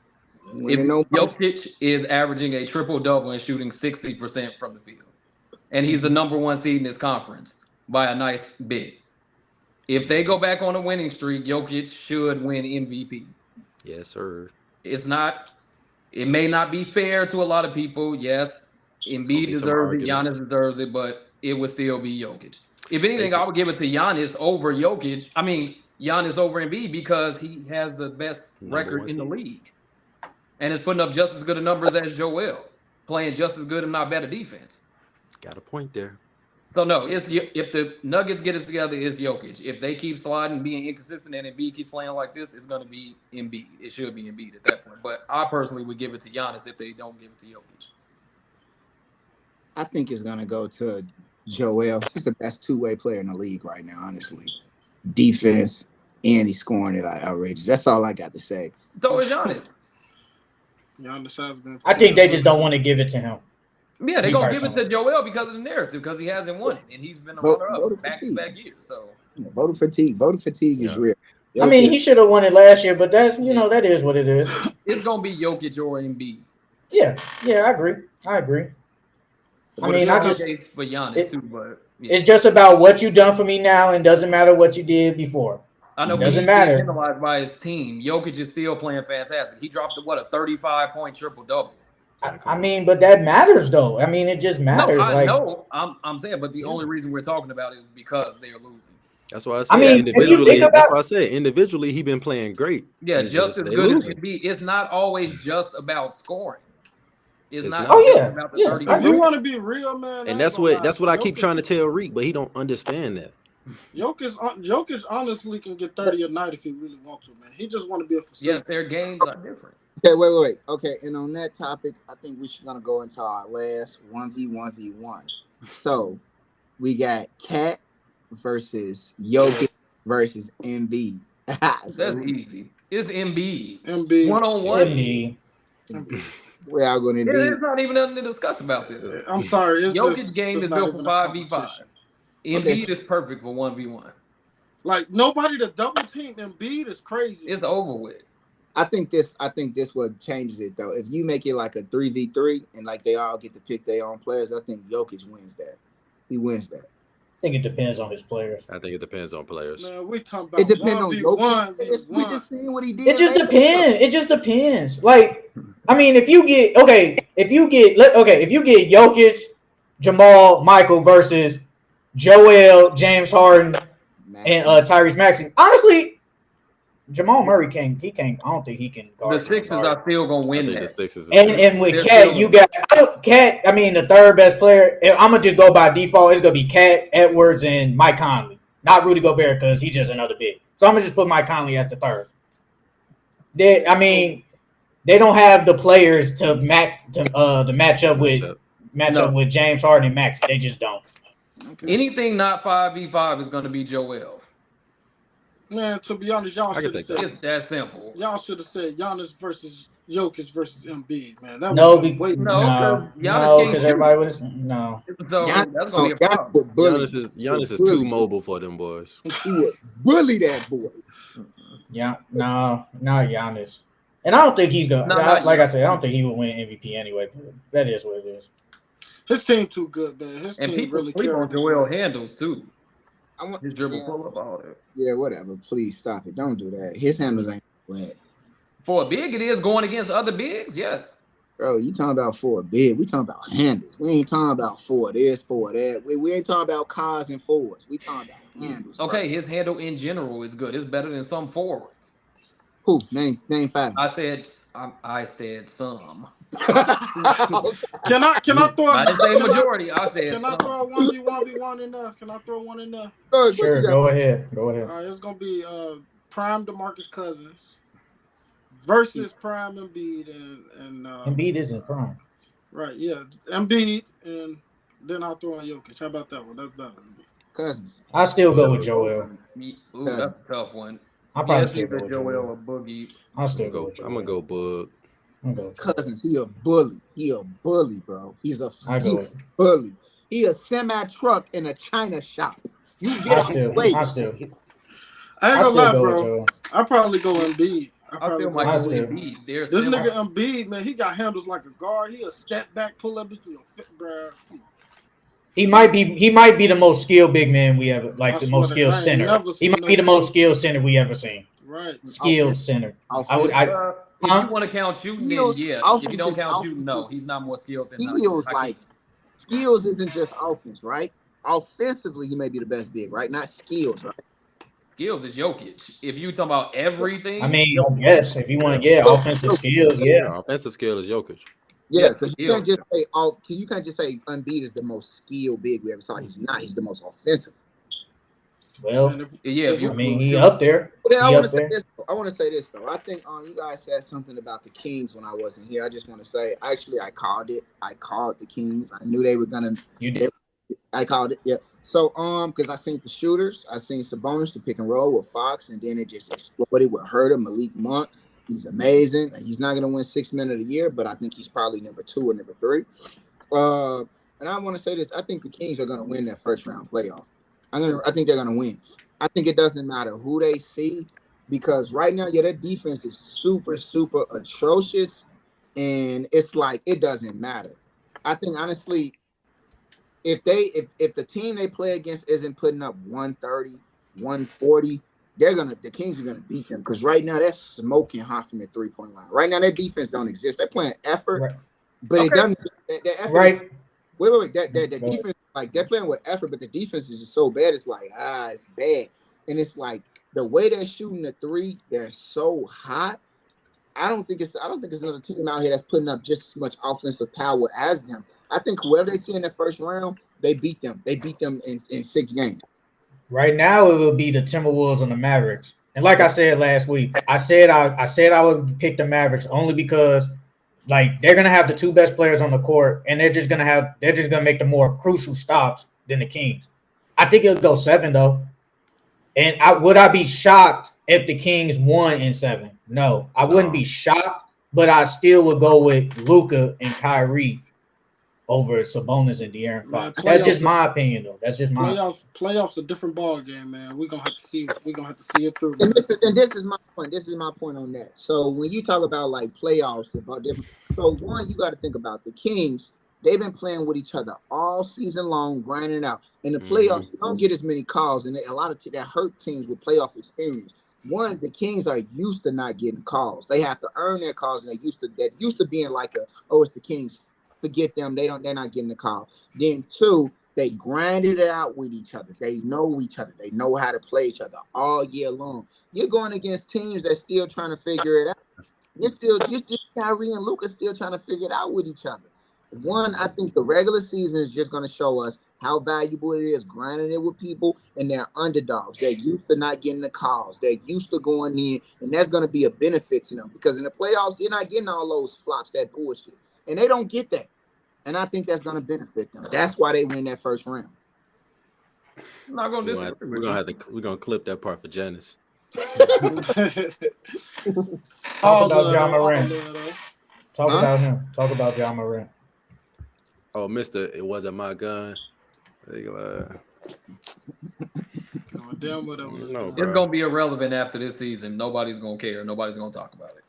S5: Jokic is averaging a triple-double and shooting 60% from the field. And he's the number 1 seed in this conference by a nice bit. If they go back on a winning streak, Jokic should win MVP.
S3: Yes, sir.
S5: It may not be fair to a lot of people. Yes, Embiid deserves it, Giannis deserves it, but it would still be Jokic. If anything, I would give it to Giannis over Jokic. I mean, Giannis over Embiid because he has the best record in the league. And is putting up just as good of numbers as Joel, playing just as good, if not better, defense.
S3: Got a point there.
S5: So no, if the Nuggets get it together, it's Jokic. If they keep sliding, being inconsistent, and Embiid keeps playing like this, it's going to be Embiid. It should be Embiid at that point. But I personally would give it to Giannis if they don't give it to Jokic.
S4: I think it's gonna go to Joel. He's the best two-way player in the league right now, honestly. Defense and he's scoring it outrageous. That's all I got to say.
S5: So is Giannis.
S2: Giannis has been.
S1: I think they just don't want to give it to him.
S5: Yeah, they're going to give it to Joel because of the narrative, because he hasn't won it, and he's been a runner-up back-to-back years. So
S4: voter fatigue is real.
S1: I mean, he should have won it last year, but that's that is what it is.
S5: It's going to be Jokic or Embiid.
S1: Yeah, I agree. I mean, I just
S5: for Giannis too, but
S1: it's just about what you done for me now, and doesn't matter what you did before.
S5: I know,
S1: it doesn't matter.
S5: Being penalized by his team. Jokic is still playing fantastic. He dropped a 35-point triple-double.
S1: I mean, but that matters though. I mean, it just matters.
S5: No, I know. I'm saying, but the only reason we're talking about it is because they are losing.
S3: That's why I said individually. That's why I said individually he been playing great.
S5: Yeah, just as good as it be. It's not always just about scoring. It's not.
S2: About the 30. If you want to be real, man.
S3: And that's what I keep trying to tell Reek, but he don't understand that.
S2: Jokic honestly can get 30 a night if he really wants to, man. He just want to be a facilitator.
S5: Yes, their games are different.
S4: Okay, wait. Okay, and on that topic, I think we're gonna go into our last 1v1v1. So we got Cat versus Jokic versus Embiid.
S5: That's easy. It's Embiid.
S2: 1-on-1.
S4: We are going to Embiid.
S5: There's not even nothing to discuss about this.
S2: I'm sorry.
S5: Jokic game is built for 5v5. Embiid is perfect for 1v1.
S2: Like nobody to double team Embiid is crazy.
S5: It's over with.
S4: I think this what changes it though. If you make it like a 3v3 and like they all get to pick their own players, I think Jokic wins that. He wins that.
S1: I think it depends on his players.
S3: I think it depends on players.
S2: Man, we talking about
S4: it depends on Jokic. We just seeing what he did.
S1: It just depends. Like, I mean, if you get Jokic, Jamal, Michael versus Joel, James Harden, and Tyrese Maxey. Honestly, Jamal Murray can't. I don't think he can guard.
S5: The Sixers are still gonna win that.
S3: The Sixers
S1: and with Cat, you got Cat. I mean, the third best player. I'm gonna just go by default. It's gonna be Cat, Edwards, and Mike Conley. Not Rudy Gobert because he's just another big. So I'm gonna just put Mike Conley as the third. They don't have the players to match up with James Harden and Max. They just don't.
S2: Okay.
S5: Anything not 5v5 is gonna be Joel.
S2: Man, to be honest, y'all should have said
S5: it's that simple.
S2: Y'all should have said Giannis versus Jokic versus Embiid, man. That
S1: because everybody was no.
S5: So that's gonna be a problem.
S3: Giannis is too mobile for them boys.
S4: He would bully that boy.
S1: Yeah, no, not Giannis. And I don't think he's gonna. Like I said, I don't think he would win MVP anyway. But that is what it is.
S2: His team too good, man. His team really
S5: care. Joel handles too.
S2: His dribble pull up all that.
S4: Yeah, whatever. Please stop it. Don't do that. His handles ain't wet.
S5: For a big, it is going against other bigs. Yes.
S4: Bro, you talking about for a big? We talking about handles. We ain't talking about for this, for that. We ain't talking about cars and forwards. We talking about handles.
S5: Okay, his handle in general is good. It's better than some forwards.
S4: Who? Name 5.
S5: I said some.
S2: Can I throw?
S5: I didn't say majority. I said.
S2: Can I throw a 1v1 in there? Can I throw one in there?
S1: Sure, go ahead.
S2: All right, it's gonna be prime DeMarcus Cousins versus prime Embiid and
S1: Embiid isn't prime.
S2: Right, yeah, Embiid, and then I'll throw in Jokic. How about that one? That's better.
S4: Cousins.
S1: I still go with Joel.
S5: Ooh, that's a tough one.
S1: I probably still go with
S5: Joel or Boogie.
S1: I'll still go with Joel.
S3: I'm gonna go Bug.
S4: Cousins, he a bully. He a bully, bro. He's a bully. He a semi-truck in a China shop. You get
S1: I still.
S2: I ain't gonna lie, bro. I probably go Embiid.
S5: I still might go Embiid.
S2: This nigga Embiid, man, he got handles like a guard. He a step back, pull up, bro.
S1: He might be the most skilled big man we ever, like the most skilled center. He might be the most skilled center we ever seen.
S2: Right.
S1: Skilled center.
S5: If you want to count shooting, then yeah. If you don't count shooting, no. He's not more skilled than
S4: skills. Like skills isn't just offense, right? offensively, he may be the best big, right? Not skills, right?
S5: Skills is Jokic. If you talking about everything,
S1: I mean,
S5: Jokic.
S1: yes, if you want to
S3: Yeah.
S1: get offensive skills, yeah.
S3: Yeah, offensive skill is Jokic.
S4: Yeah, because you
S5: skills.
S4: can't just say because you can't just say Embiid is the most skilled big we ever saw. He's not. He's the most offensive.
S1: Well,
S2: Man,
S5: If you
S1: I mean, he up there.
S4: But I
S1: He
S4: want
S1: up
S4: to say
S1: there.
S4: this. I want to say this though. I think you guys said something about the Kings when I wasn't here. I just want to say, actually, I called it. I called the Kings. I knew they were gonna.
S1: You did.
S4: I called it. Yeah. So because I seen the shooters, I seen Sabonis, the pick and roll with Fox, and then it just exploded with Herder, Malik Monk. He's amazing. He's not gonna win 6 Men of the Year, but I think he's probably number 2 or number 3. And I want to say this. I think the Kings are gonna win that first round playoff. I think they're gonna win. I think it doesn't matter who they see because right now, yeah, their defense is super, super atrocious, and it's like it doesn't matter. I think honestly, if the team they play against isn't putting up 130, 140, the Kings are gonna beat them because right now they're smoking hot from the 3-point line. Right now their defense don't exist. They're playing effort,
S1: Right.
S4: but it doesn't. Their effort
S1: Right.
S4: wait. That defense, like they're playing with effort, but the defense is just so bad. It's like it's bad, and it's like the way they're shooting the 3, they're so hot. I don't think it's another team out here that's putting up just as much offensive power as them. I think whoever they see in the first round, they beat them. They beat them in 6 games.
S1: Right now, it will be the Timberwolves and the Mavericks. And like I said last week, I said I would pick the Mavericks only because like they're gonna have the 2 best players on the court, and they're just gonna make the more crucial stops than the Kings. I think it'll go 7 though. And would I be shocked if the Kings won in 7? No, I wouldn't be shocked, but I still would go with Luka and Kyrie over Sabonis and De'Aaron Fox. That's just my opinion, though. That's just my
S2: playoffs a different ball game, man. We're gonna have to see it through.
S4: And this is my point. This is my point on that. So when you talk about like playoffs, about different, so one you got to think about the Kings. They've been playing with each other all season long, grinding out. In the playoffs, you don't get as many calls, and a lot of that hurt teams with playoff experience. One, the Kings are used to not getting calls. They have to earn their calls, and that used to being like it's the Kings. Forget them. They're not getting the call. Then 2, they grinded it out with each other. They know each other. They know how to play each other all year long. You're going against teams that's still trying to figure it out. You're still just Kyrie and Luka still trying to figure it out with each other. One, I think the regular season is just going to show us how valuable it is grinding it with people, and they're underdogs. They're used to not getting the calls. They're used to going in, and that's going to be a benefit to them because in the playoffs, you're not getting all those flops, that bullshit, and they don't get that. And I think that's going to benefit them. That's why they win that first round.
S5: I'm not going to disagree.
S3: We're gonna clip that part for Janice.
S1: Talk about John Morant. Talk about him. Talk about John Morant.
S3: Oh, Mister, it wasn't my gun.
S5: It's gonna be irrelevant after this season. Nobody's gonna care. Nobody's gonna talk about it.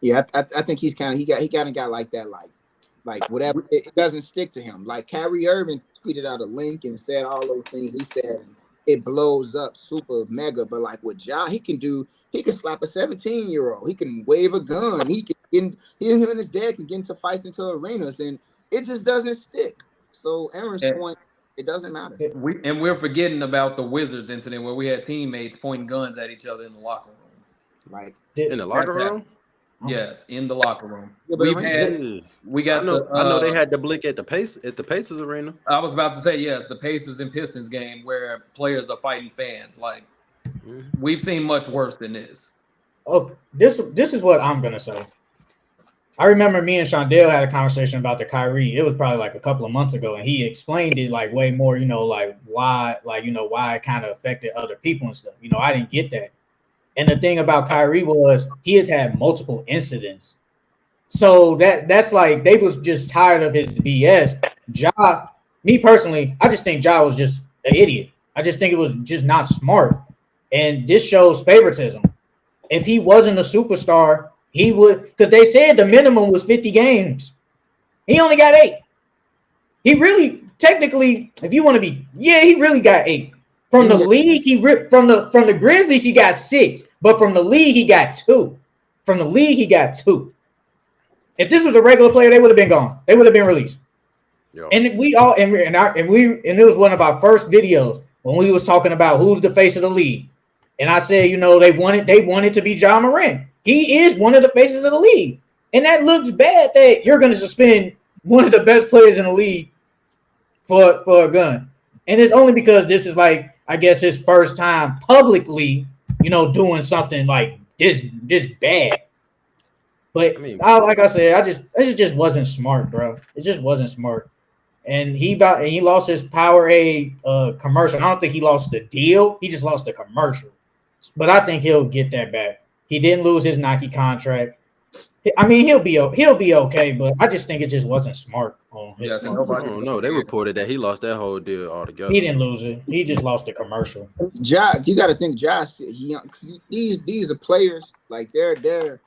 S4: Yeah, I think he kind of got like that, like whatever. It doesn't stick to him. Like Kyrie Irving tweeted out a link and said all those things he said. It blows up super mega, but like with Ja, he can slap a 17-year-old. He can wave a gun. Him and his dad can get into fights into arenas, and it just doesn't stick. So Aaron's point, it doesn't matter.
S5: We're forgetting about the Wizards incident where we had teammates pointing guns at each other in the locker room.
S4: Like
S3: in the locker room?
S5: Yes, in the locker room.
S3: Yeah, I know they had the blick at the Pacers arena.
S5: I was about to say yes, the Pacers and Pistons game where players are fighting fans. Like we've seen much worse than this.
S1: Oh, this is what I'm gonna say. I remember me and Shondale had a conversation about the Kyrie. It was probably like a couple of months ago, and he explained it like way more, like why it kind of affected other people and stuff. I didn't get that. And the thing about Kyrie was he has had multiple incidents. So that's like they was just tired of his BS. Ja, me personally, I just think Ja was just an idiot. I just think it was just not smart. And this shows favoritism. If he wasn't a superstar, he would, because they said the minimum was 50 games. He only got 8. He really, technically, if you want to be, he really got 8. From the league, he ripped from the Grizzlies, he got 6. But from the league, he got 2. From the league, he got 2. If this was a regular player, they would have been gone. They would have been released.
S3: Yo.
S1: And we all and it was one of our first videos when we was talking about who's the face of the league. And I said, they wanted to be Ja Morant. He is one of the faces of the league. And that looks bad that you're going to suspend one of the best players in the league for a gun. And it's only because this is like, I guess, his first time publicly, doing something like this bad. But I mean, like I said, it just wasn't smart, bro. It just wasn't smart. And he lost his Powerade commercial. I don't think he lost the deal. He just lost the commercial. But I think he'll get that back. He didn't lose his Nike contract. I mean, he'll be okay, but I just think it just wasn't smart on his part.
S3: No, they reported that he lost that whole deal altogether.
S1: He didn't lose it. He just lost the commercial.
S4: Josh, you got to think, Josh. These are players like they're.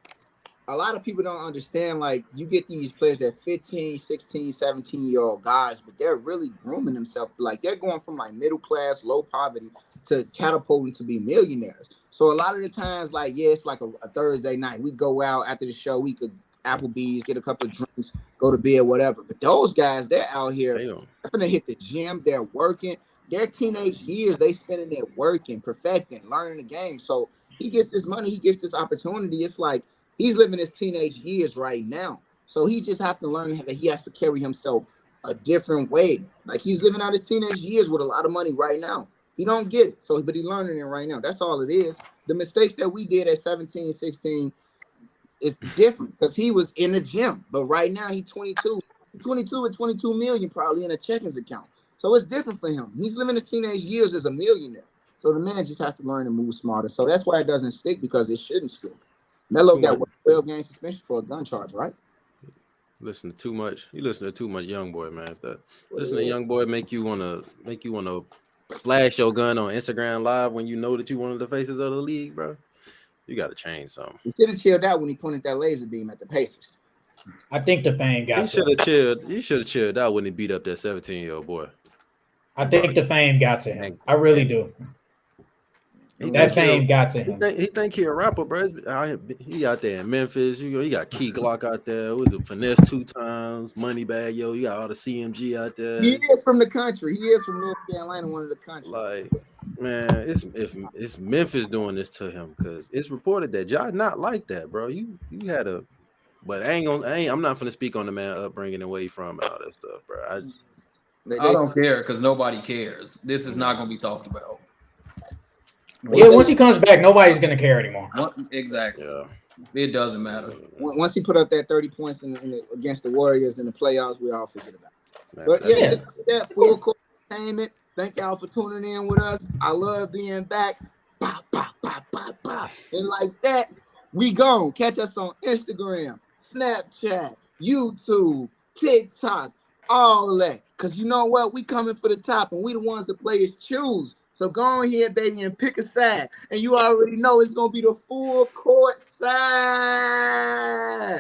S4: A lot of people don't understand, like, you get these players that 15, 16, 17-year-old guys, but they're really grooming themselves. Like, they're going from, like, middle class, low poverty to catapulting to be millionaires. So a lot of the times, like, yeah, it's like a Thursday night. We go out after the show. We could Applebee's, get a couple of drinks, go to bed, whatever. But those guys, they're out here. They're going to hit the gym. They're working. Their teenage years, they spending there working, perfecting, learning the game. So he gets this money. He gets this opportunity. It's like, he's living his teenage years right now. So he just have to learn that he has to carry himself a different way. Like, he's living out his teenage years with a lot of money right now. He don't get it. But he's learning it right now. That's all it is. The mistakes that we did at 17, 16 is different because he was in the gym. But right now he's 22. 22 with 22 million probably in a checkings account. So it's different for him. He's living his teenage years as a millionaire. So the man just has to learn to move smarter. So that's why it doesn't stick, because it shouldn't stick. Melo got 12-game suspension for a gun charge, right?
S3: Listen to too much. You listen to too much Young Boy, man. Listen to Young Boy make you wanna flash your gun on Instagram Live when you know that you one of the faces of the league, bro. You gotta change something.
S4: He should have chilled out when he pointed that laser beam at the Pacers.
S1: I think the fame got.
S3: He should have chilled. He should have chilled out when he beat up that 17-year-old boy.
S1: I think the fame got to him. I really do. That fame got to him.
S3: He think he a rapper, bro. He out there in Memphis. He got Key Glock out there with the finesse 2 times, money bag. Yo, you got all the CMG out there.
S4: He is from the country. He is from North Carolina, one of the country.
S3: Like, man, it's Memphis doing this to him, because it's reported that Ja not like that, bro. You had a, but I'm not gonna speak on the man upbringing and where he from and all that stuff, bro. I
S5: don't care, because nobody cares. This is not gonna be talked about.
S1: Yeah, once he comes back, nobody's gonna care anymore.
S5: Exactly.
S3: Yeah.
S5: It doesn't matter.
S4: Once he put up that 30 points against the Warriors in the playoffs, we all forget about it. Man, but yeah, just like that, full court entertainment. Thank y'all for tuning in with us. I love being back. Pop, pop, pop, pop, pop. And like that, we gone. Catch us on Instagram, Snapchat, YouTube, TikTok, all that. Because you know what? We coming for the top, and we the ones the players choose. So go on here, baby, and pick a side. And you already know it's going to be the full court side.